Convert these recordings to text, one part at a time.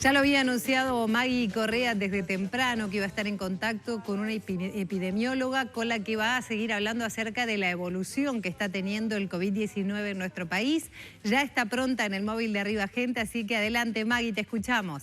Ya lo había anunciado Maggie Correa desde temprano, que iba a estar en contacto con una epidemióloga con la que va a seguir hablando acerca de la evolución que está teniendo el COVID-19 en nuestro país. Ya está pronta en el móvil de Arriba Gente, así que adelante, Maggie, te escuchamos.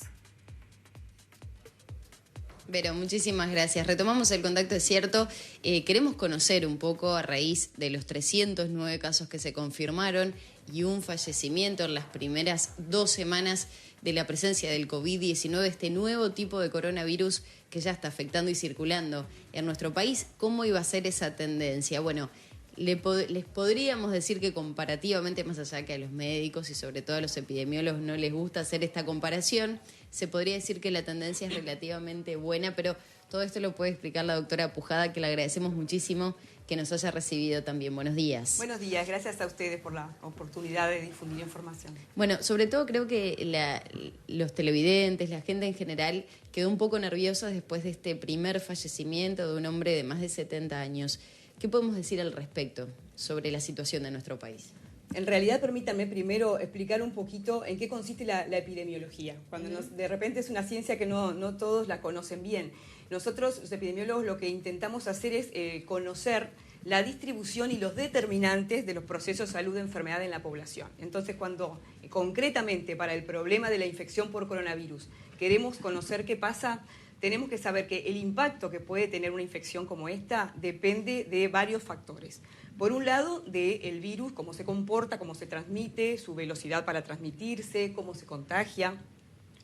Vero, muchísimas gracias. Retomamos el contacto, es cierto. Queremos conocer un poco, a raíz de los 309 casos que se confirmaron y un fallecimiento en las primeras 2 semanas de la presencia del COVID-19, este nuevo tipo de coronavirus que ya está afectando y circulando en nuestro país. ¿Cómo iba a ser esa tendencia? Bueno, les podríamos decir que comparativamente, más allá que a los médicos y sobre todo a los epidemiólogos no les gusta hacer esta comparación, se podría decir que la tendencia es relativamente buena, pero todo esto lo puede explicar la doctora Pujada, que le agradecemos muchísimo que nos haya recibido también. Buenos días. Buenos días, gracias a ustedes por la oportunidad de difundir información. Bueno, sobre todo creo que los televidentes, la gente en general, quedó un poco nerviosa después de este primer fallecimiento de un hombre de más de 70 años. ¿Qué podemos decir al respecto sobre la situación de nuestro país? En realidad, permítanme primero explicar un poquito en qué consiste la epidemiología. Cuando de repente es una ciencia que no todos la conocen bien. Nosotros, los epidemiólogos, lo que intentamos hacer es conocer la distribución y los determinantes de los procesos de salud de enfermedad en la población. Entonces, cuando concretamente para el problema de la infección por coronavirus queremos conocer qué pasa, tenemos que saber que el impacto que puede tener una infección como esta depende de varios factores. Por un lado, del virus, cómo se comporta, cómo se transmite, su velocidad para transmitirse, cómo se contagia.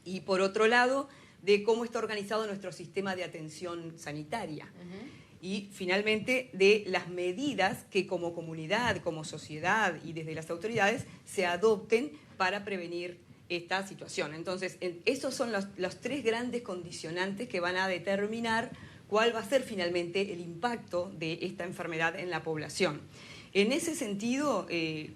Y por otro lado, de cómo está organizado nuestro sistema de atención sanitaria. Y finalmente, de las medidas que como comunidad, como sociedad y desde las autoridades se adopten para prevenir esta situación. Entonces, esos son los 3 grandes condicionantes que van a determinar cuál va a ser finalmente el impacto de esta enfermedad en la población. En ese sentido,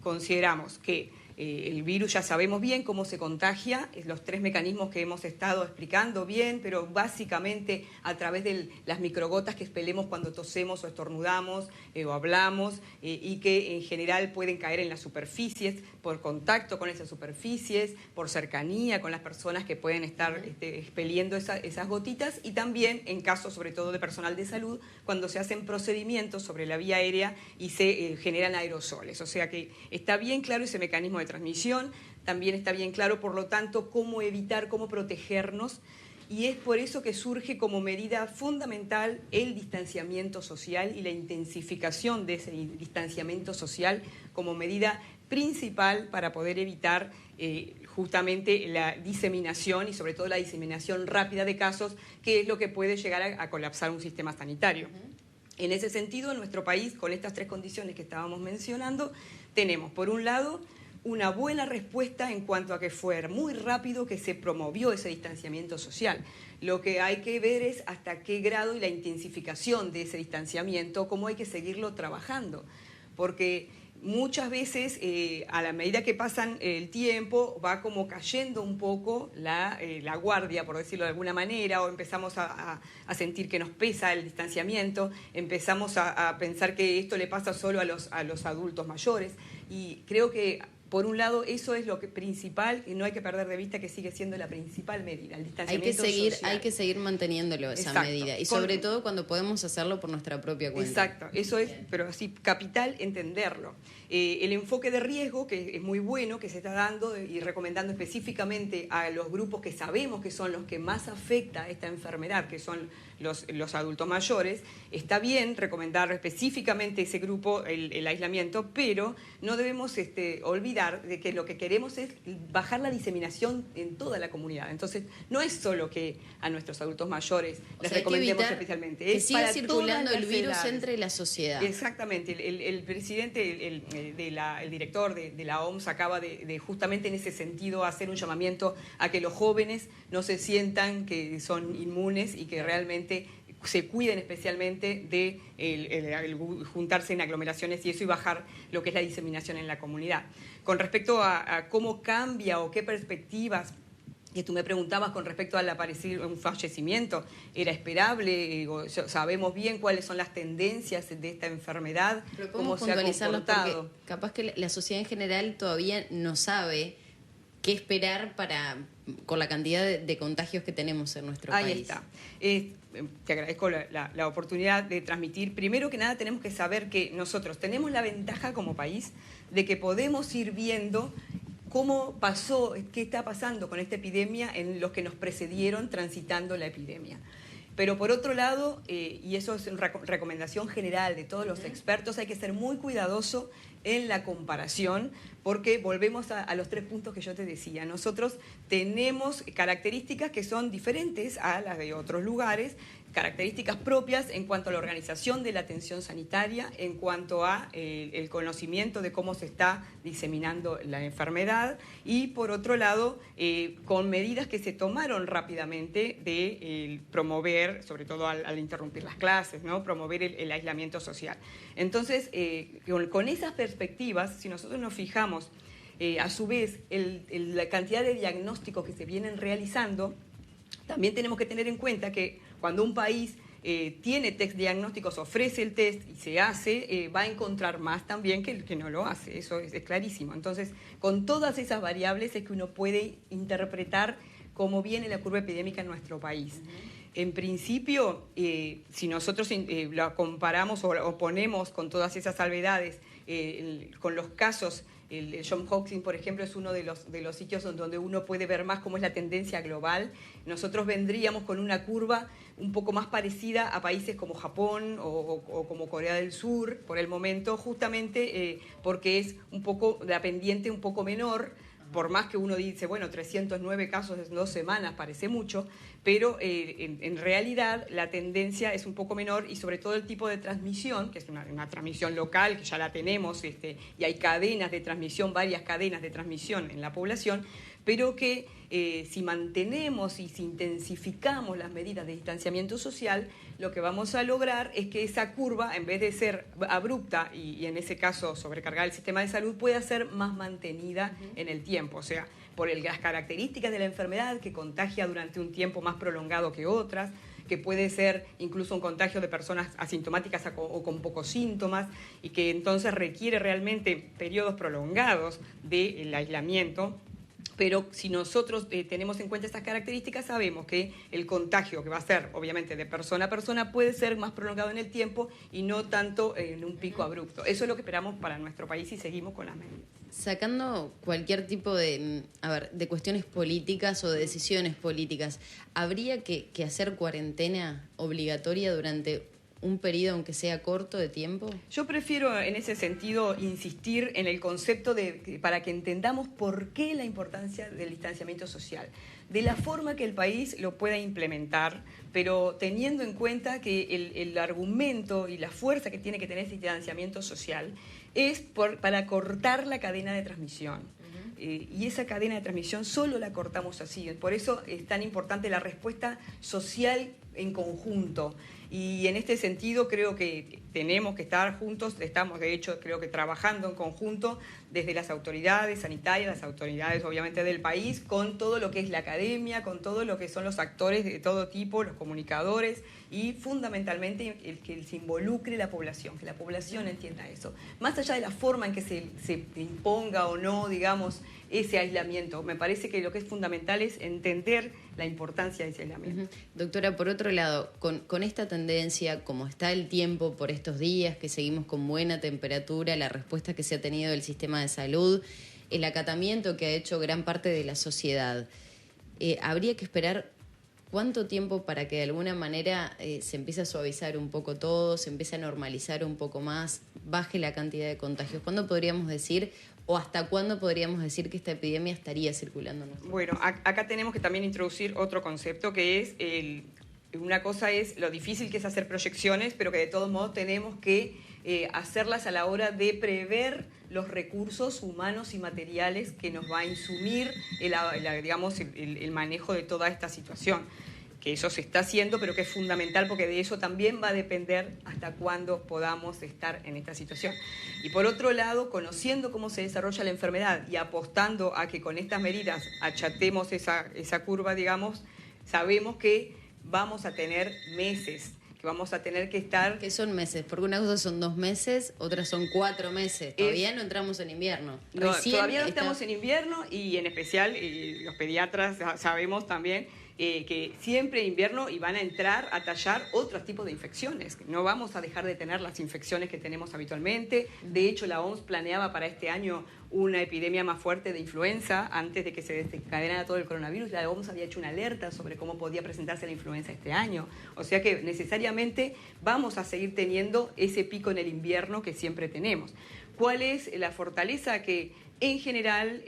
consideramos que el virus ya sabemos bien cómo se contagia, los 3 mecanismos que hemos estado explicando bien, pero básicamente a través de las microgotas que expelemos cuando tosemos o estornudamos o hablamos y que en general pueden caer en las superficies por contacto con esas superficies, por cercanía con las personas que pueden estar expeliendo esas gotitas, y también en casos sobre todo de personal de salud cuando se hacen procedimientos sobre la vía aérea y se generan aerosoles. O sea que está bien claro ese mecanismo de transmisión, también está bien claro, por lo tanto, cómo evitar, cómo protegernos, y es por eso que surge como medida fundamental el distanciamiento social y la intensificación de ese distanciamiento social como medida principal para poder evitar justamente la diseminación y sobre todo la diseminación rápida de casos, que es lo que puede llegar a colapsar un sistema sanitario. En ese sentido, en nuestro país, con estas 3 condiciones que estábamos mencionando, tenemos, por un lado, una buena respuesta en cuanto a que fue muy rápido que se promovió ese distanciamiento social. Lo que hay que ver es hasta qué grado y la intensificación de ese distanciamiento, cómo hay que seguirlo trabajando. Porque muchas veces, a la medida que pasan el tiempo, va como cayendo un poco la guardia, por decirlo de alguna manera, o empezamos a sentir que nos pesa el distanciamiento, empezamos a pensar que esto le pasa solo a los adultos mayores, y creo que por un lado, eso es lo principal, y no hay que perder de vista que sigue siendo la principal medida, el distanciamiento social. Hay que seguir manteniéndolo, esa medida, y sobre todo cuando podemos hacerlo por nuestra propia cuenta. Exacto, eso es, pero así, capital entenderlo. El enfoque de riesgo, que es muy bueno, que se está dando y recomendando específicamente a los grupos que sabemos que son los que más afecta esta enfermedad, que son los adultos mayores, está bien recomendar específicamente ese grupo el aislamiento, pero no debemos olvidar de que lo que queremos es bajar la diseminación en toda la comunidad. Entonces, no es solo que a nuestros adultos mayores les recomendemos especialmente. Que siga circulando el virus entre la sociedad. Exactamente. El presidente, el director de la OMS acaba de justamente en ese sentido hacer un llamamiento a que los jóvenes no se sientan que son inmunes y que realmente se cuiden especialmente de el juntarse en aglomeraciones y eso, y bajar lo que es la diseminación en la comunidad. Con respecto a cómo cambia o qué perspectivas, que tú me preguntabas con respecto al aparecer un fallecimiento, ¿era esperable? ¿Sabemos bien cuáles son las tendencias de esta enfermedad? Pero ¿cómo se ha comportado? Porque capaz que la sociedad en general todavía no sabe qué esperar para con la cantidad de contagios que tenemos en nuestro país. Ahí está. Te agradezco la oportunidad de transmitir. Primero que nada tenemos que saber que nosotros tenemos la ventaja como país de que podemos ir viendo cómo pasó, qué está pasando con esta epidemia en los que nos precedieron transitando la epidemia. Pero por otro lado, y eso es una recomendación general de todos los expertos, hay que ser muy cuidadoso en la comparación, porque volvemos a los 3 puntos que yo te decía. Nosotros tenemos características que son diferentes a las de otros lugares, características propias en cuanto a la organización de la atención sanitaria, en cuanto a el conocimiento de cómo se está diseminando la enfermedad y, por otro lado, con medidas que se tomaron rápidamente de promover, sobre todo al interrumpir las clases, ¿no? Promover el aislamiento social. Entonces, con esas perspectivas, si nosotros nos fijamos, a su vez, la cantidad de diagnósticos que se vienen realizando, también tenemos que tener en cuenta que cuando un país tiene test diagnósticos, ofrece el test y se hace, va a encontrar más también que el que no lo hace. Eso es clarísimo. Entonces, con todas esas variables es que uno puede interpretar cómo viene la curva epidémica en nuestro país. En principio, si nosotros lo comparamos o ponemos con todas esas salvedades, con los casos, el Johns Hopkins, por ejemplo, es uno de los sitios donde uno puede ver más cómo es la tendencia global. Nosotros vendríamos con una curva un poco más parecida a países como Japón o como Corea del Sur, por el momento, justamente porque es un poco la pendiente un poco menor. Por más que uno dice, bueno, 309 casos en 2 semanas parece mucho, pero en realidad la tendencia es un poco menor y sobre todo el tipo de transmisión, que es una transmisión local, que ya la tenemos, y hay cadenas de transmisión, varias cadenas de transmisión en la población, pero que si mantenemos y si intensificamos las medidas de distanciamiento social, lo que vamos a lograr es que esa curva, en vez de ser abrupta y en ese caso sobrecargar el sistema de salud, pueda ser más mantenida en el tiempo. O sea, por las características de la enfermedad, que contagia durante un tiempo más prolongado que otras, que puede ser incluso un contagio de personas asintomáticas o con pocos síntomas, y que entonces requiere realmente periodos prolongados del aislamiento. Pero si nosotros tenemos en cuenta estas características, sabemos que el contagio, que va a ser obviamente de persona a persona, puede ser más prolongado en el tiempo y no tanto en un pico abrupto. Eso es lo que esperamos para nuestro país y seguimos con las medidas. Sacando cualquier tipo de cuestiones políticas o de decisiones políticas, ¿habría que hacer cuarentena obligatoria durante un periodo, aunque sea corto, de tiempo? Yo prefiero en ese sentido insistir en el concepto para que entendamos por qué la importancia del distanciamiento social, de la forma que el país lo pueda implementar, pero teniendo en cuenta que el argumento y la fuerza que tiene que tener ese distanciamiento social es para cortar la cadena de transmisión. Y esa cadena de transmisión solo la cortamos así. Por eso es tan importante la respuesta social en conjunto. Y en este sentido creo que tenemos que estar juntos, estamos de hecho creo que trabajando en conjunto desde las autoridades sanitarias, las autoridades obviamente del país, con todo lo que es la academia, con todo lo que son los actores de todo tipo, los comunicadores y fundamentalmente el que se involucre la población, que la población entienda eso. Más allá de la forma en que se imponga o no, digamos, ese aislamiento, me parece que lo que es fundamental es entender la importancia de ese aislamiento. Doctora, por otro lado, con esta tendencia, como está el tiempo por estos días, que seguimos con buena temperatura, la respuesta que se ha tenido del sistema de salud, el acatamiento que ha hecho gran parte de la sociedad, habría que esperar ¿cuánto tiempo para que de alguna manera se empiece a suavizar un poco todo, se empiece a normalizar un poco más, baje la cantidad de contagios? ¿Cuándo podríamos decir o hasta cuándo podríamos decir que esta epidemia estaría circulando en nuestro país? Bueno, acá tenemos que también introducir otro concepto que es una cosa es lo difícil que es hacer proyecciones, pero que de todos modos tenemos que hacerlas a la hora de prever los recursos humanos y materiales que nos va a insumir el manejo de toda esta situación. Que eso se está haciendo, pero que es fundamental porque de eso también va a depender hasta cuándo podamos estar en esta situación. Y por otro lado, conociendo cómo se desarrolla la enfermedad y apostando a que con estas medidas achatemos esa curva, digamos, sabemos que vamos a tener meses, que vamos a tener que estar... ¿Qué son meses? Porque una cosa son 2 meses, otras son 4 meses. Todavía no entramos en invierno. Todavía no estamos en invierno y en especial los pediatras sabemos también que siempre en invierno y van a entrar a tallar otros tipos de infecciones. No vamos a dejar de tener las infecciones que tenemos habitualmente. De hecho, la OMS planeaba para este año una epidemia más fuerte de influenza antes de que se desencadenara todo el coronavirus. La OMS había hecho una alerta sobre cómo podía presentarse la influenza este año. O sea que necesariamente vamos a seguir teniendo ese pico en el invierno que siempre tenemos. ¿Cuál es la fortaleza? Que en general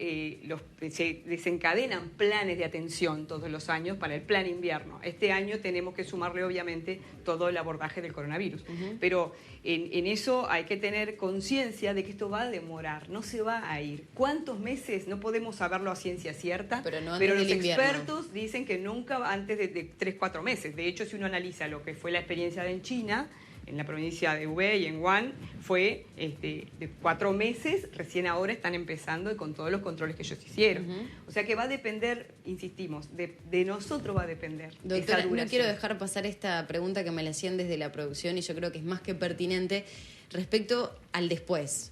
se desencadenan planes de atención todos los años para el plan invierno. Este año tenemos que sumarle obviamente todo el abordaje del coronavirus. Pero en eso hay que tener conciencia de que esto va a demorar, no se va a ir. ¿Cuántos meses? No podemos saberlo a ciencia cierta, pero los expertos dicen que nunca antes de 3-4 meses. De hecho, si uno analiza lo que fue la experiencia en China, en la provincia de Hubei y en Wuhan, fue de 4 meses, recién ahora están empezando y con todos los controles que ellos hicieron. O sea que va a depender, insistimos, de nosotros va a depender. Doctora, no quiero dejar pasar esta pregunta que me la hacían desde la producción y yo creo que es más que pertinente respecto al después.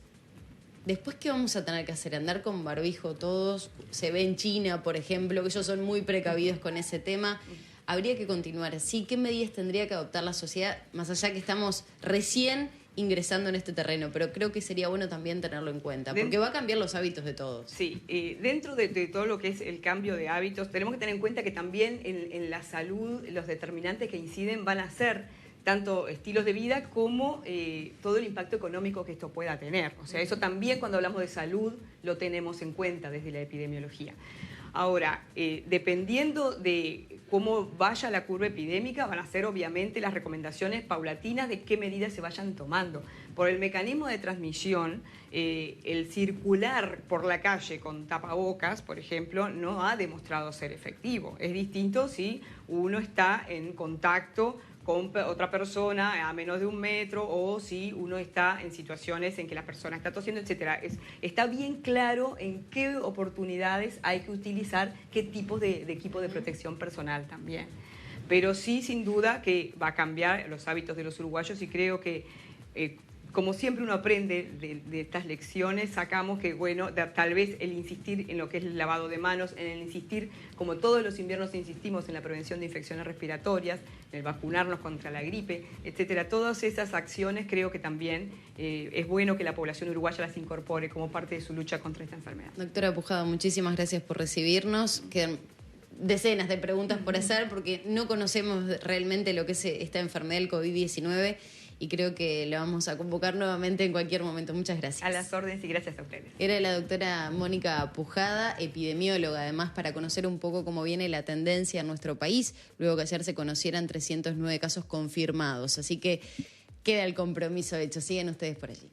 ¿Después qué vamos a tener que hacer? ¿Andar con barbijo todos? Se ve en China, por ejemplo, que ellos son muy precavidos con ese tema. ¿Habría que continuar así? ¿Qué medidas tendría que adoptar la sociedad? Más allá que estamos recién ingresando en este terreno, pero creo que sería bueno también tenerlo en cuenta, porque va a cambiar los hábitos de todos. Sí, dentro de todo lo que es el cambio de hábitos, tenemos que tener en cuenta que también en la salud los determinantes que inciden van a ser tanto estilos de vida como todo el impacto económico que esto pueda tener. O sea, eso también cuando hablamos de salud lo tenemos en cuenta desde la epidemiología. Ahora, dependiendo de cómo vaya la curva epidémica, van a ser obviamente las recomendaciones paulatinas de qué medidas se vayan tomando. Por el mecanismo de transmisión, el circular por la calle con tapabocas, por ejemplo, no ha demostrado ser efectivo. Es distinto si uno está en contacto con otra persona a menos de 1 metro o si uno está en situaciones en que la persona está tosiendo, etc. Está bien claro en qué oportunidades hay que utilizar qué tipos de equipo de protección personal también. Pero sí, sin duda, que va a cambiar los hábitos de los uruguayos y creo que como siempre uno aprende de estas lecciones, sacamos que, bueno, tal vez el insistir en lo que es el lavado de manos, en el insistir, como todos los inviernos insistimos, en la prevención de infecciones respiratorias, en el vacunarnos contra la gripe, etcétera. Todas esas acciones creo que también es bueno que la población uruguaya las incorpore como parte de su lucha contra esta enfermedad. Doctora Pujada, muchísimas gracias por recibirnos. Quedan decenas de preguntas por hacer porque no conocemos realmente lo que es esta enfermedad del COVID-19. Y creo que la vamos a convocar nuevamente en cualquier momento. Muchas gracias. A las órdenes y gracias a ustedes. Era la doctora Mónica Pujada, epidemióloga, además, para conocer un poco cómo viene la tendencia en nuestro país, luego que ayer se conocieran 309 casos confirmados. Así que queda el compromiso hecho. Siguen ustedes por allí.